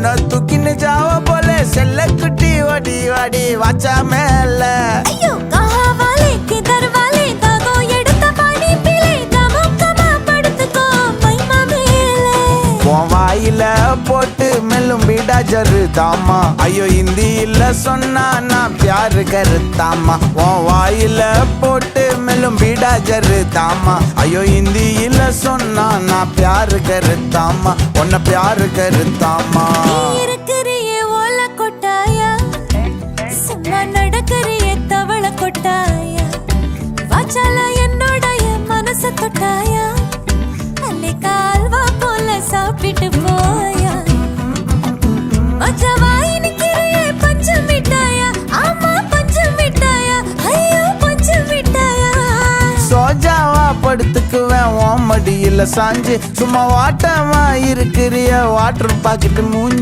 உன்னை தூக்கின்னு ஜாவ போல செல்ல குட்டி ஓடி ஓடி வாச்சா மேல வாயில போட்டு மெல்லும் பீடா ஜருதாமா ஐயோ இந்தியில சொன்னா நான் பியாரு கருத்தாமா உன் வாயில போட்டு மெல்லும் பீடா ஜருதாமா ஐயோ இந்தியில சொன்னா நான் பியாரு கருத்தாமா உன்னை பியாரு கருத்தாமா என்னோடைய மனச தொட்டாயா அல்லே கால்வா போல சாப்பிட்டு போயா மச்சவாய் நிக்கிறியே பஞ்சம் மிட்டாயா ஆமா பஞ்சம் மிட்டாயா ஐயோ பஞ்சம் மிட்டாயா சோஜாவா படுத்துக்குவேன் ஓ மடியில சாஞ்சு சும்மா வாட்டமா இருக்கிறிய வாட்டர் பாக்கெட்டு மூஞ்சி